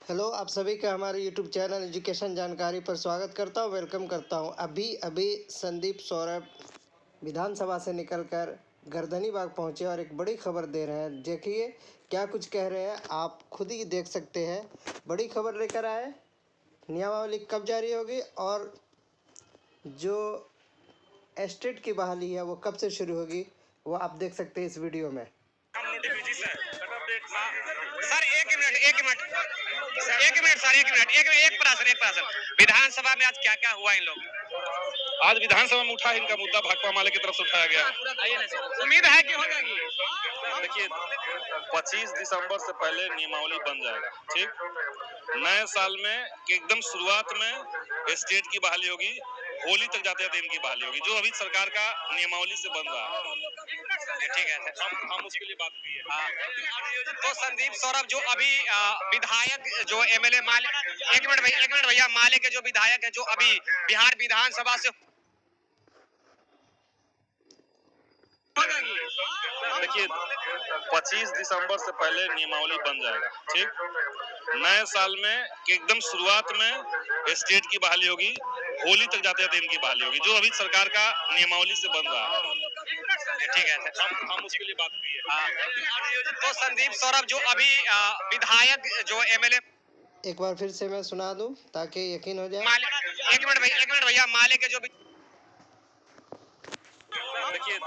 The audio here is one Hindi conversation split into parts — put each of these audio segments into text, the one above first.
हेलो, आप सभी का हमारे यूट्यूब चैनल एजुकेशन जानकारी पर स्वागत करता हूँ, वेलकम करता हूँ। अभी अभी संदीप सौरभ विधानसभा से निकलकर गर्दनी बाग पहुँचे और एक बड़ी खबर दे रहे हैं। देखिए क्या कुछ कह रहे हैं, आप खुद ही देख सकते हैं। बड़ी खबर लेकर आए, नियमावली कब जारी होगी और जो एस्टेट की बहाली है वो कब से शुरू होगी, वो आप देख सकते हैं इस वीडियो में। सर एक प्रश्न विधानसभा में आज क्या क्या हुआ इन लोग? आज विधानसभा में उठा इनका मुद्दा भाकपा माले की तरफ से उठाया गया। उम्मीद है कि हो जाएगी। देखिए 25 दिसंबर से पहले नियमावली बन जाएगा। ठीक, नए साल में एकदम शुरुआत में स्टेट की बहाली होगी, होली तक जाते जाते इनकी बहाली होगी, जो अभी सरकार का नियमावली से बन रहा है। ठीक है, हम उसके लिए बात की है। तो संदीप सौरभ जो अभी विधायक जो एमएलए माले, एक मिनट भैया, माले के जो विधायक है जो अभी बिहार विधानसभा से देखिए 25 दिसंबर से पहले नियमावली बन जाएगा। ठीक, नए साल में एकदम शुरुआत में स्टेट की बहाली होगी, होली तक जाते जाते इनकी बहाली होगी, जो अभी सरकार का नियमावली से बन रहा है। ठीक है, हम उसके लिए बात की है। तो संदीप सौरभ जो अभी विधायक जो एमएलए, एक बार फिर से मैं सुना दूं ताकि यकीन हो जाए। एक मिनट भैया, माले के जो देखिए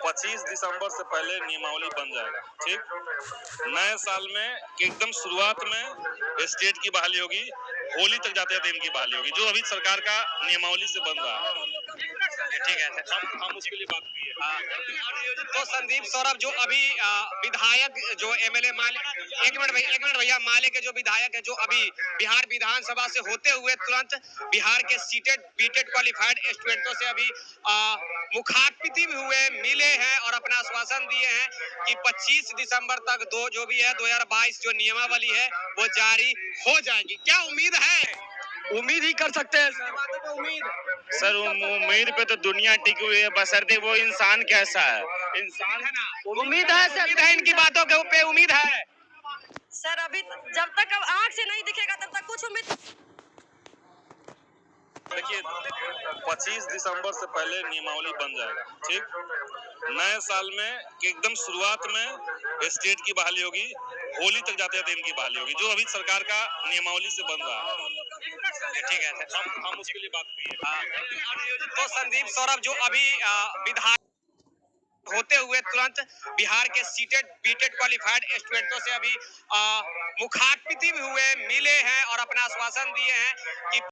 25 दिसंबर से पहले नियमावली बन जाएगा। ठीक, नए साल में एकदम शुरुआत में स्टेट की बहाली होगी, होली तक जाते जाते इनकी बहाली होगी, जो अभी सरकार का नियमावली से बन रहा है। ठीक है, हम उसके लिए बात की है। तो संदीप सौरभ जो अभी विधायक जो एमएलए माले, एक मिनट भैया, माले के जो विधायक है जो अभी बिहार विधानसभा से होते हुए तुरंत बिहार के सीटेड बीटेड क्वालिफाइड स्टूडेंटों से अभी मुखातिब भी हुए, मिले हैं और अपना आश्वासन दिए हैं कि 25 दिसंबर तक जो भी है 2022 जो नियमावली है वो जारी हो जाएगी। क्या उम्मीद है? उम्मीद ही कर सकते हैं सर। उम्मीद पे तो दुनिया टिकी हुई है, बशर्ते वो इंसान कैसा है। इंसान उम्मीद है सर, उम्मीद है, इनकी बातों के पे उम्मीद है सर। अभी जब तक अब आँख से नहीं दिखेगा तब तक कुछ उम्मीद। देखिए 25 दिसंबर से पहले नियमावली बन जाएगा। ठीक, नए साल में एकदम शुरुआत में स्टेट की बहाली होगी, होली तक जाते जाते इनकी बहाली होगी, जो अभी सरकार का नियमावली से बन रहा है। ठीक है, हम उसके लिए बात की है। तो संदीप सौरभ जो अभी विधायक होते हुए तुरंत बिहार के सीटेड बीटेड क्वालिफाइड स्टूडेंटों से अभी मुखातिब भी हुए, मिले हैं और अपना आश्वासन दिए हैं कि